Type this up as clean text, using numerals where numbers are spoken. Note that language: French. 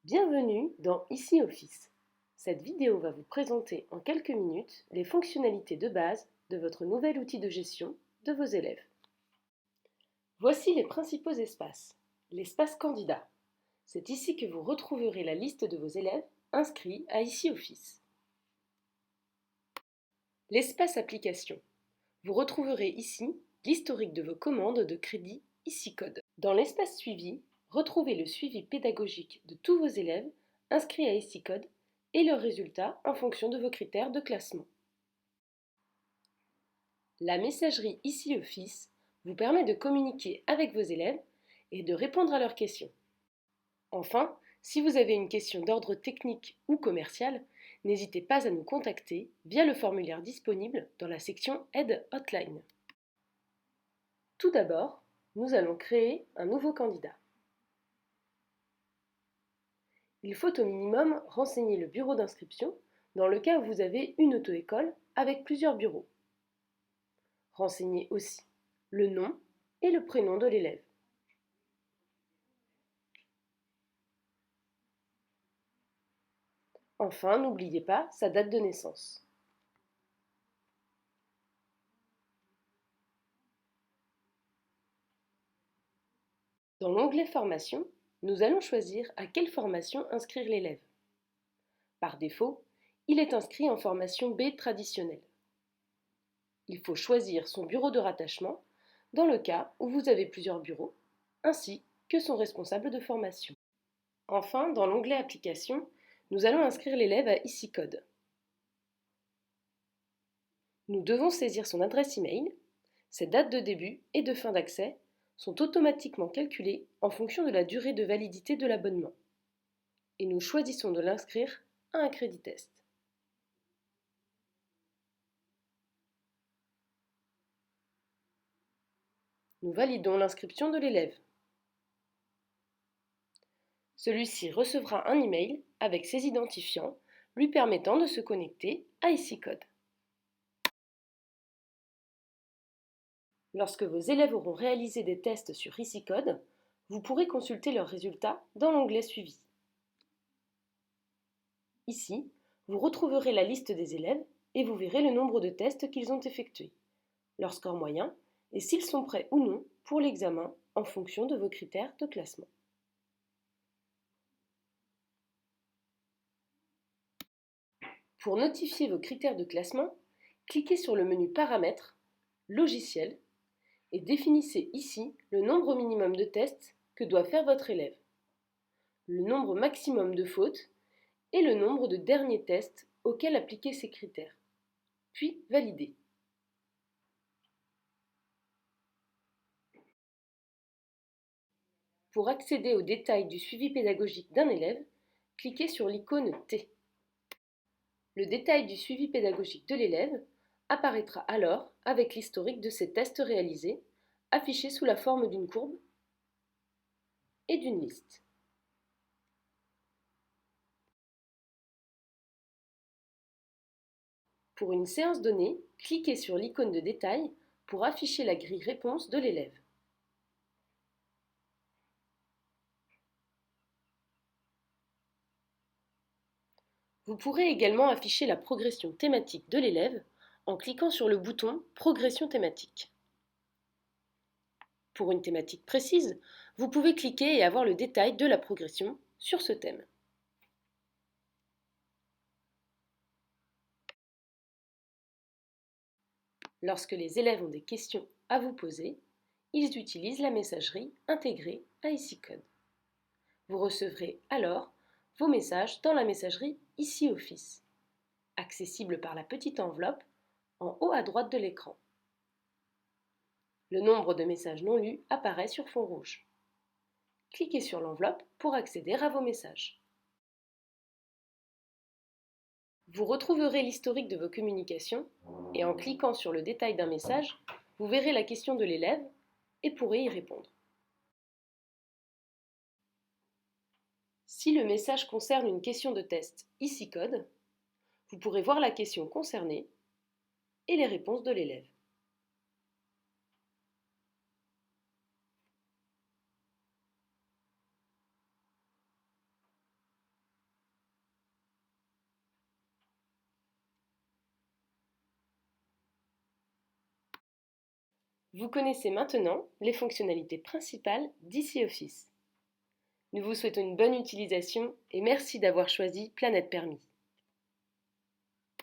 Bienvenue dans Ici Office. Cette vidéo va vous présenter en quelques minutes les fonctionnalités de base de votre nouvel outil de gestion de vos élèves. Voici les principaux espaces. L'espace candidat. C'est ici que vous retrouverez la liste de vos élèves inscrits à Ici Office. L'espace application. Vous retrouverez ici l'historique de vos commandes de crédit Ici Code. Dans l'espace suivi, retrouvez le suivi pédagogique de tous vos élèves inscrits à Ici Code et leurs résultats en fonction de vos critères de classement. La messagerie Ici Office vous permet de communiquer avec vos élèves et de répondre à leurs questions. Enfin, si vous avez une question d'ordre technique ou commercial, n'hésitez pas à nous contacter via le formulaire disponible dans la section Aide Hotline. Tout d'abord, nous allons créer un nouveau candidat. Il faut au minimum renseigner le bureau d'inscription dans le cas où vous avez une auto-école avec plusieurs bureaux. Renseignez aussi le nom et le prénom de l'élève. Enfin, n'oubliez pas sa date de naissance. Dans l'onglet Formation, nous allons choisir à quelle formation inscrire l'élève. Par défaut, il est inscrit en formation B traditionnelle. Il faut choisir son bureau de rattachement dans le cas où vous avez plusieurs bureaux, ainsi que son responsable de formation. Enfin, dans l'onglet Application, nous allons inscrire l'élève à Ici Code. Nous devons saisir son adresse email. Ses dates de début et de fin d'accès sont automatiquement calculées en fonction de la durée de validité de l'abonnement. Et nous choisissons de l'inscrire à un crédit test. Nous validons l'inscription de l'élève. Celui-ci recevra un email avec ses identifiants lui permettant de se connecter à Ici Code. Lorsque vos élèves auront réalisé des tests sur Ici Code, vous pourrez consulter leurs résultats dans l'onglet Suivi. Ici, vous retrouverez la liste des élèves et vous verrez le nombre de tests qu'ils ont effectués, leur score moyen et s'ils sont prêts ou non pour l'examen en fonction de vos critères de classement. Pour notifier vos critères de classement, cliquez sur le menu Paramètres, Logiciel et définissez ici le nombre minimum de tests que doit faire votre élève, le nombre maximum de fautes et le nombre de derniers tests auxquels appliquer ces critères, puis validez. Pour accéder aux détails du suivi pédagogique d'un élève, cliquez sur l'icône T. Le détail du suivi pédagogique de l'élève apparaîtra alors avec l'historique de ses tests réalisés, affiché sous la forme d'une courbe et d'une liste. Pour une séance donnée, cliquez sur l'icône de détail pour afficher la grille réponse de l'élève. Vous pourrez également afficher la progression thématique de l'élève en cliquant sur le bouton Progression thématique. Pour une thématique précise, vous pouvez cliquer et avoir le détail de la progression sur ce thème. Lorsque les élèves ont des questions à vous poser, ils utilisent la messagerie intégrée à Ici Code. Vous recevrez alors vos messages dans la messagerie Ici Office, accessible par la petite enveloppe en haut à droite de l'écran. Le nombre de messages non lus apparaît sur fond rouge. Cliquez sur l'enveloppe pour accéder à vos messages. Vous retrouverez l'historique de vos communications et en cliquant sur le détail d'un message, vous verrez la question de l'élève et pourrez y répondre. Si le message concerne une question de test Ici Code, vous pourrez voir la question concernée et les réponses de l'élève. Vous connaissez maintenant les fonctionnalités principales d'Ici Office. Nous vous souhaitons une bonne utilisation et merci d'avoir choisi Planète Permis.